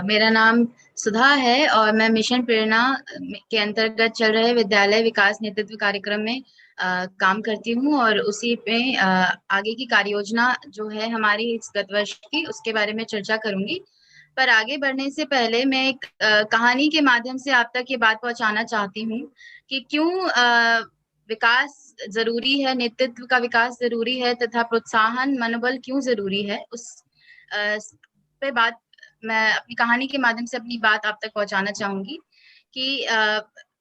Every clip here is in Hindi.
मेरा नाम सुधा है और मैं मिशन प्रेरणा के अंतर्गत चल रहे विद्यालय विकास नेतृत्व कार्यक्रम में काम करती हूँ और उसी पे आगे की कार्य योजना जो है हमारी इस गत वर्ष की उसके बारे में चर्चा करूंगी। पर आगे बढ़ने से पहले मैं एक कहानी के माध्यम से आप तक ये बात पहुंचाना चाहती हूँ कि क्यों विकास जरूरी है, नेतृत्व का विकास जरूरी है तथा प्रोत्साहन मनोबल क्यों जरूरी है। उस पे बात मैं अपनी कहानी के माध्यम से अपनी बात आप तक पहुंचाना चाहूंगी कि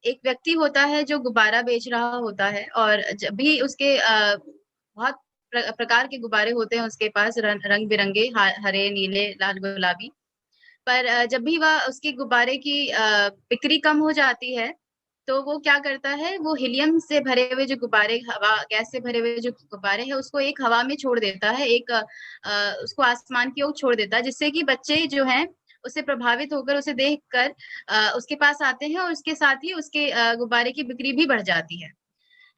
एक व्यक्ति होता है जो गुब्बारा बेच रहा होता है और जब भी उसके बहुत प्रकार के गुब्बारे होते हैं उसके पास, रंग बिरंगे, हरे, नीले, लाल, गुलाबी। पर जब भी वह उसके गुब्बारे की बिक्री कम हो जाती है तो वो क्या करता है, वो हीलियम से भरे हुए जो गुब्बारे, हवा गैस से भरे हुए जो गुब्बारे हैं उसको एक हवा में छोड़ देता है, एक उसको आसमान की ओर छोड़ देता है, जिससे कि बच्चे जो हैं उससे प्रभावित होकर उसे देखकर उसके पास आते हैं और उसके साथ ही उसके गुब्बारे की बिक्री भी बढ़ जाती है।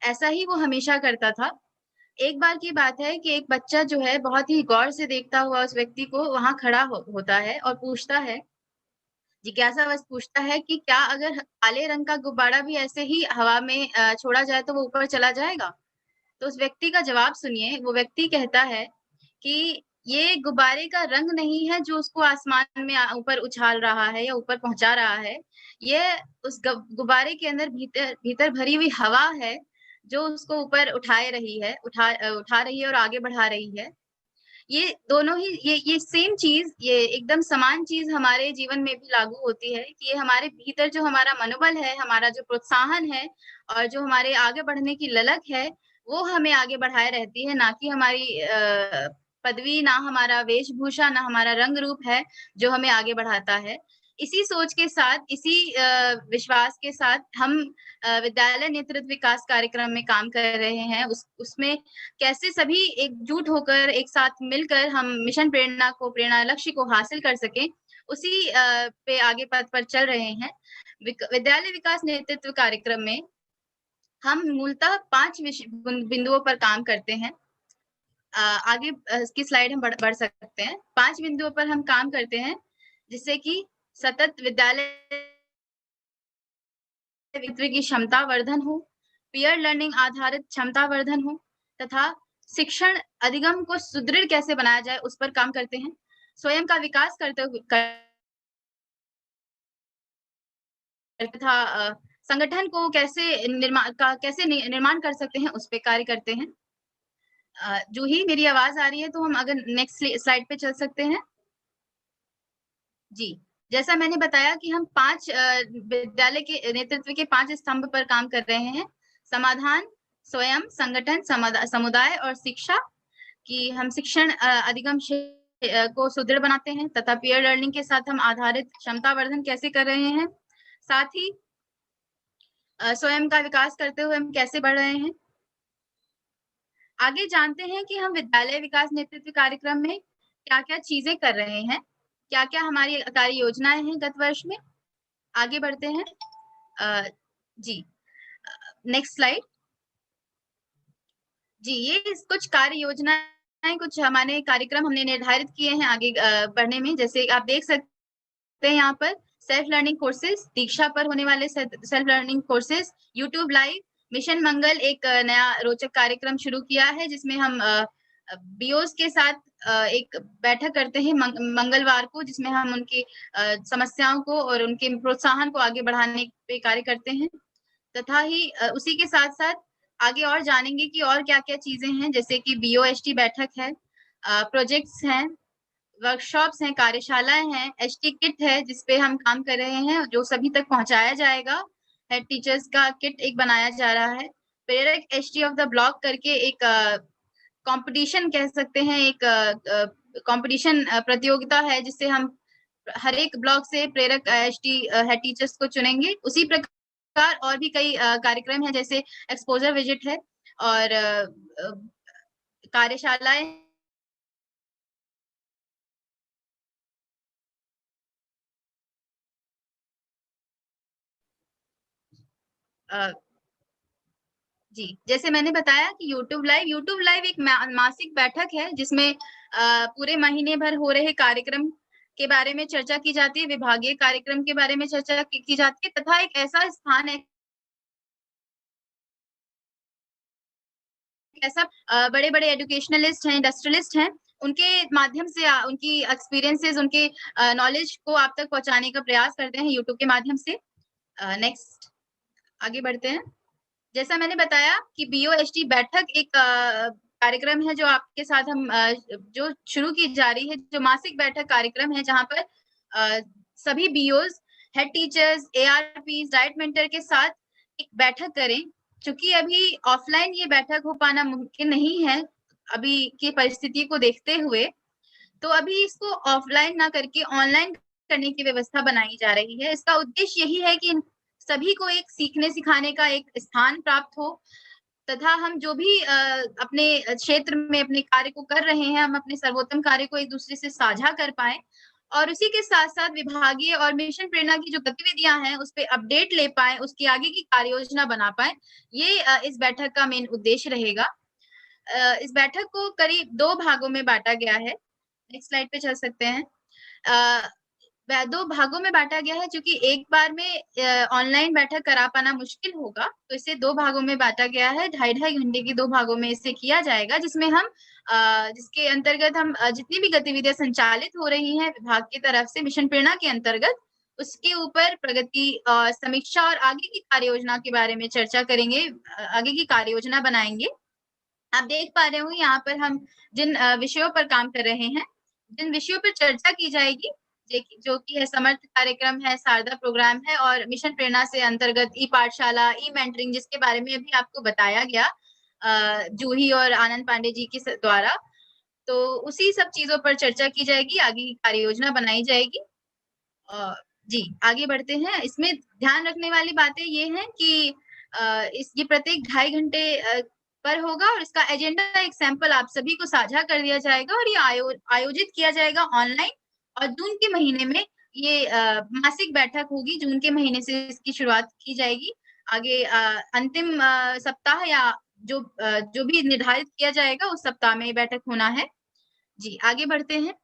ऐसा ही वो हमेशा करता था। एक बार की बात है कि एक बच्चा जो है बहुत ही गौर से देखता हुआ उस व्यक्ति को वहां खड़ा होता है और पूछता है, जिज्ञासावश पूछता है कि क्या अगर काले रंग का गुब्बारा भी ऐसे ही हवा में छोड़ा जाए तो वो ऊपर चला जाएगा? तो उस व्यक्ति का जवाब सुनिए। वो व्यक्ति कहता है कि ये गुब्बारे का रंग नहीं है जो उसको आसमान में ऊपर उछाल रहा है या ऊपर पहुंचा रहा है। ये उस गुब्बारे के अंदर भीतर भीतर भरी हुई हवा है जो उसको ऊपर उठा रही है और आगे बढ़ा रही है। ये दोनों ही ये सेम चीज, ये एकदम समान चीज हमारे जीवन में भी लागू होती है कि ये हमारे भीतर जो हमारा मनोबल है, हमारा जो प्रोत्साहन है और जो हमारे आगे बढ़ने की ललक है, वो हमें आगे बढ़ाए रहती है, ना कि हमारी पदवी, ना हमारा वेशभूषा, ना हमारा रंग रूप है जो हमें आगे बढ़ाता है। इसी सोच के साथ, इसी विश्वास के साथ हम विद्यालय नेतृत्व विकास कार्यक्रम में काम कर रहे हैं। उसमें कैसे सभी एकजुट होकर, एक साथ मिलकर हम मिशन प्रेरणा को, प्रेरणा लक्ष्य को हासिल कर सकें, उसी पे आगे पथ पर चल रहे हैं। विद्यालय विकास नेतृत्व कार्यक्रम में हम मूलतः 5 बिंदुओं पर काम करते हैं। आगे इसकी स्लाइड हम बढ़ सकते हैं। 5 बिंदुओं पर हम काम करते हैं जिससे कि सतत विद्यालय की क्षमता वर्धन हो, पीयर लर्निंग आधारित क्षमता वर्धन हो तथा शिक्षण अधिगम को सुदृढ़ कैसे बनाया जाए उस पर काम करते हैं। स्वयं का विकास करते हुए तथा संगठन को कैसे निर्माण कर सकते हैं उस पे कार्य करते हैं। जूही, मेरी आवाज आ रही है तो हम अगर नेक्स्ट स्लाइड पे चल सकते हैं। जी, जैसा मैंने बताया कि हम 5 विद्यालय के नेतृत्व के 5 स्तंभ पर काम कर रहे हैं। समाधान, स्वयं, संगठन, समुदाय और शिक्षा। कि हम शिक्षण अधिगम को सुदृढ़ बनाते हैं तथा पीयर लर्निंग के साथ हम आधारित क्षमता वर्धन कैसे कर रहे हैं। साथ ही स्वयं का विकास करते हुए हम कैसे बढ़ रहे हैं। आगे जानते हैं कि हम विद्यालय विकास नेतृत्व कार्यक्रम में क्या-क्या चीजें कर रहे हैं, क्या-क्या हमारी कार्य योजनाएं हैं गत वर्ष में। आगे बढ़ते हैं। जी, नेक्स्ट स्लाइड। जी, ये कुछ कार्य योजनाएं, कुछ हमारे कार्यक्रम हमने निर्धारित किए हैं आगे बढ़ने में। जैसे आप देख सकते हैं यहाँ पर सेल्फ लर्निंग कोर्सेज, दीक्षा पर होने वाले self learning courses, YouTube live, mission Mangal एक नया रोचक कार्यक्रम शुरू किया है जिसमें हम बीओस के साथ एक बैठक करते हैं मंगलवार को, जिसमें हम उनकी समस्याओं को और उनके प्रोत्साहन को आगे बढ़ाने पे कार्य करते हैं। तथा ही उसी के साथ साथ आगे और जानेंगे कि और क्या-क्या चीजें हैं, जैसे कि बीओएसटी बैठक है, प्रोजेक्ट्स हैं, वर्कशॉप्स हैं, कार्यशालाएं हैं, एचटी किट है जिसपे हम काम कर रहे हैं जो सभी तक पहुंचाया जाएगा। हेड टीचर्स का किट एक बनाया जा रहा है। प्रेरक एचटी ऑफ द ब्लॉक करके एक कंपटीशन कह सकते हैं, एक कंपटीशन प्रतियोगिता है जिससे हम हर एक ब्लॉक से प्रेरक एचटी हेड टीचर्स को चुनेंगे। उसी प्रकार और भी कई कार्यक्रम है, जैसे एक्सपोजर विजिट है और कार्यशालाएं। जी, जैसे मैंने बताया कि यूट्यूब लाइव एक मासिक बैठक है जिसमें पूरे महीने भर हो रहे कार्यक्रम के बारे में चर्चा की जाती है, विभागीय कार्यक्रम के बारे में चर्चा की जाती है तथा एक ऐसा स्थान है, ऐसा बड़े-बड़े एजुकेशनलिस्ट हैं, इंडस्ट्रियलिस्ट हैं, उनके माध्यम से उनकी एक्सपीरियंसेस, उनके नॉलेज को आप तक पहुँचाने का प्रयास करते हैं यूट्यूब के माध्यम से। नेक्स्ट आगे बढ़ते हैं। जैसा मैंने बताया कि बीओएसटी बैठक एक कार्यक्रम है जो आपके साथ हम जो शुरू की जा रही है, जो मासिक बैठक कार्यक्रम है जहाँ पर सभी बीओज़, हेड टीचर्स, एआरपीज़, डाइट मेंटर के साथ एक बैठक करें। चूँकि अभी ऑफलाइन ये बैठक हो पाना मुमकिन नहीं है, अभी की परिस्थिति को देखते हुए, तो अभी इसको ऑफलाइन ना करके ऑनलाइन करने की व्यवस्था बनाई जा रही है। इसका उद्देश्य यही है कि सभी को एक सीखने-सिखाने का एक स्थान प्राप्त हो तथा हम जो भी अपने क्षेत्र में अपने कार्य को कर रहे हैं, हम अपने सर्वोत्तम कार्य को एक-दूसरे से साझा कर पाएँ और उसी के साथ-साथ विभागीय और मिशन प्रेरणा की जो गतिविधियाँ हैं, उस पे अपडेट ले पाएँ, उसकी आगे की कार्ययोजना बना पाएँ। ये इस बैठक का मेन उद्देश्य रहेगा। इस बैठक को करीब 2 भागों में बाँटा गया है। नेक्स्ट स्लाइड पे चल सकते हैं। अ, व 2 भागों में बाँटा गया है क्योंकि एक बार में ऑनलाइन बैठक करा पाना मुश्किल होगा, तो इसे 2 भागों में बाँटा गया है। ढाई-ढाई घंटे की 2 भागों में इसे किया जाएगा, जिसमें हम जिसके अंतर्गत हम जितनी भी गतिविधियाँ संचालित हो रही हैं विभाग की तरफ से मिशन प्रेरणा के अंतर्गत, उसके ऊपर प्रगति समीक्षा और आगे की कार्ययोजना के बारे में चर्चा करेंगे। आगे की कार्ययोजना बनाएँगे। आप देख पा रहे होंगे यहाँ पर हम जिन विषयों पर काम कर रहे हैं, जिन विषयों पर चर्चा की जाएगी, जो कि है समर्थ कार्यक्रम है, शारदा प्रोग्राम है और मिशन प्रेरणा से अंतर्गत ई-पाठशाला, ई-मेंटरिंग जिसके बारे में अभी आपको बताया गया जूही और आनंद पांडे जी के द्वारा। तो उसी सब चीज़ों पर चर्चा की जाएगी, आगे की कार्ययोजना बनाई जाएगी। अ, जी, आगे बढ़ते हैं। इसमें ध्यान रखने वाली बातें ये हैं कि ये प्रत्येक ढाई घंटे पर होगा और इसका एजेंडा एक सैंपल आप सभी को साझा कर दिया जाएगा और ये आयोजित किया जाएगा ऑनलाइन और जून के महीने में ये मासिक बैठक होगी, जून के महीने से इसकी शुरुआत की जाएगी। आगे अंतिम सप्ताह या जो भी निर्धारित किया जाएगा, उस सप्ताह में ये बैठक होना है। जी, आगे बढ़ते हैं।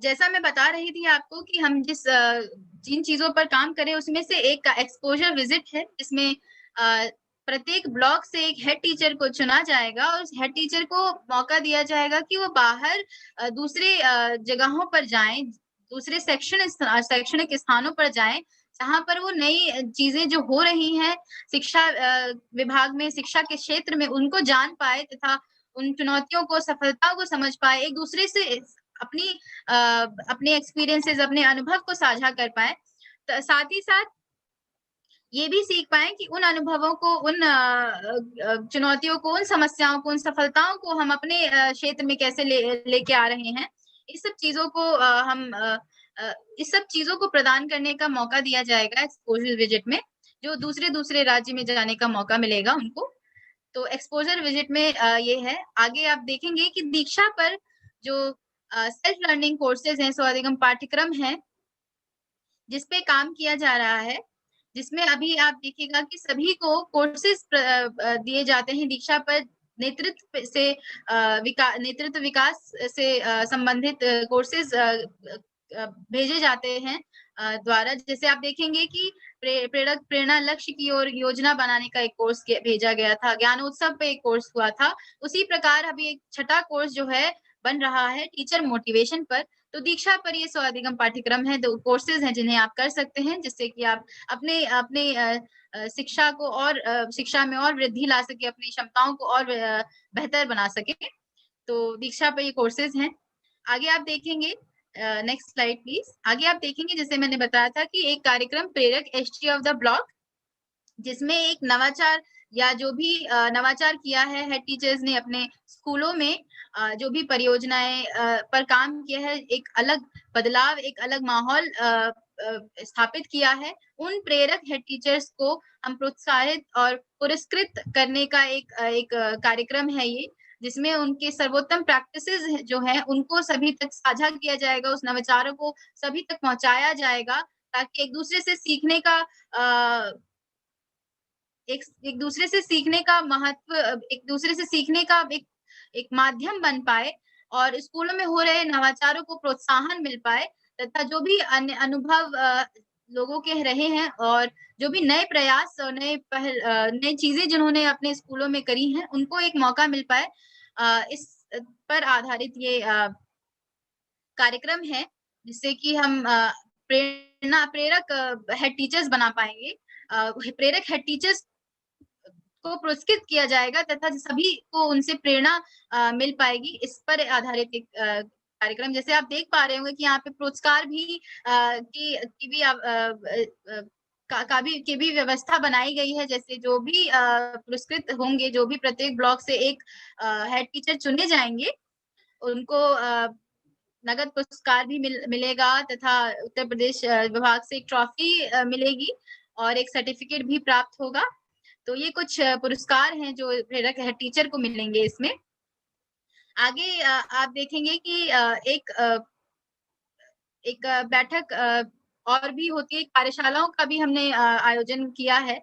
जैसा मैं बता रही थी आपको कि हम जिन चीज़ों पर काम करें उसमें से एक का एक्सपोज़र विज़िट है, जिसमें प्रत्येक ब्लॉक से एक हेड टीचर को चुना जाएगा और उस हेड टीचर को मौका दिया जाएगा कि वो बाहर दूसरे जगहों पर जाएँ, दूसरे शैक्षणिक स्थानों पर जाएँ, जहाँ पर वो नई चीज़ें जो हो रही हैं, शिक्षा विभाग में, शिक्षा के क्षेत्र में उनको जान पाएँ तथा उन चुनौतियों को, सफलताओं को समझ पाएँ, एक-दूसरे से अपनी अ, अपने एक्सपीरियंसेस अपने अनुभव को साझा कर पाएँ। साथ ही साथ ये भी सीख पाएँ कि उन अनुभवों को, उन चुनौतियों को, उन समस्याओं को, उन सफलताओं को हम अपने क्षेत्र में कैसे लेके आ रहे हैं। इस सब चीज़ों को इस सब चीज़ों को प्रदान करने का मौका दिया जाएगा एक्सपोज़र विज़िट में, जो दूसरे-दूसरे राज्य में जाने का मौका मिलेगा उनको। तो एक्सपोज़र विज़िट में ये है। आगे आप देखेंगे कि दीक्षा पर जो सेल्फ लर्निंग कोर्सेज़ हैं, स्व-अधिगम पाठ्यक्रम हैं, जिस पे काम किया जा रहा है, जिसमें अभी आप देखिएगा कि सभी को कोर्सेज़ दिए जाते हैं दीक्षा पर नेतृत्व विकास से संबंधित कोर्सेज़ भेजे जाते हैं द्वारा। जैसे आप देखेंगे कि प्रेरणा लक्ष्य की ओर योजना बनाने का एक कोर्स भेजा गया था, ज्ञानोत्सव पे एक कोर्स हुआ था। उसी प्रकार अभी एक छठा कोर्स जो है बन रहा है टीचर मोटिवेशन पर। तो दीक्षा पर ये स्व-अधिगम पाठ्यक्रम है, 2 कोर्सेज़ हैं जिन्हें आप कर सकते हैं, जिससे कि आप अपने अपने शिक्षा को और शिक्षा में और वृद्धि ला सकें, अपनी क्षमताओं को और बेहतर बना सकें। तो दीक्षा पे ये कोर्सेज़ हैं। आगे आप देखेंगे नेक्स्ट स्लाइड प्लीज़। आगे आप देखेंगे जैसे मैंने बताया था कि एक कार्यक्रम प्रेरक एसटी ऑफ द ब्लॉक जिसमें एक नवाचार या जो भी नवाचार किया है हेड टीचर्स ने अपने स्कूलों में जो भी परियोजनाएँ पर काम किया है, एक अलग बदलाव, एक अलग माहौल स्थापित किया है। उन प्रेरक हेड टीचर्स को हम प्रोत्साहित और पुरस्कृत करने का एक कार्यक्रम है ये, जिसमें उनके सर्वोत्तम प्रैक्टिसेज़ जो हैं, उनको सभी तक साझा किया जाएगा, उस नवाचारों को सभी तक पहुँचाया जाएगा, ताकि एक-दूसरे से सीखने का अ, एक एक दूसरे से सीखने का महत्व एक दूसरे से सीखने का एक एक माध्यम बन पाए और स्कूलों में हो रहे नवाचारों को प्रोत्साहन मिल पाए तथा जो भी अन्य अनुभव लोगों के रहे हैं और जो भी नए प्रयास और नई चीज़ें जिन्होंने अपने स्कूलों में करी हैं, उनको एक मौका मिल पाए। इस पर आधारित ये कार्यक्रम है, जिससे कि हम प्रेरक हेड टीचर्स बना पाएँगे। प्रेरक हेड टीचर्स को पुरस्कृत किया जाएगा तथा सभी को उनसे प्रेरणा मिल पाएगी। इस पर आधारित एक कार्यक्रम जैसे आप देख पा रहे होंगे कि यहाँ पे पुरस्कार भी की भी की भी व्यवस्था बनाई गई है। जैसे जो भी पुरस्कृत होंगे, जो भी प्रत्येक ब्लॉक से एक हेड टीचर चुने जाएँगे, उनको नगद पुरस्कार भी मिलेगा तथा उत्तर प्रदेश विभाग से एक ट्रॉफी मिलेगी और एक सर्टिफिकेट भी प्राप्त होगा। तो ये कुछ पुरस्कार हैं जो प्रेरक हेड टीचर को मिलेंगे इसमें। आगे आप देखेंगे कि एक बैठक और भी होती है, कार्यशालाओं का भी हमने आयोजन किया है।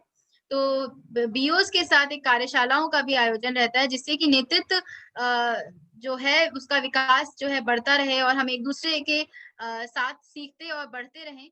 तो बीओज़ के साथ एक कार्यशालाओं का भी आयोजन रहता है जिससे कि नेतृत्व जो है उसका विकास जो है बढ़ता रहे और हम एक-दूसरे के साथ सीखते और बढ़ते रहें।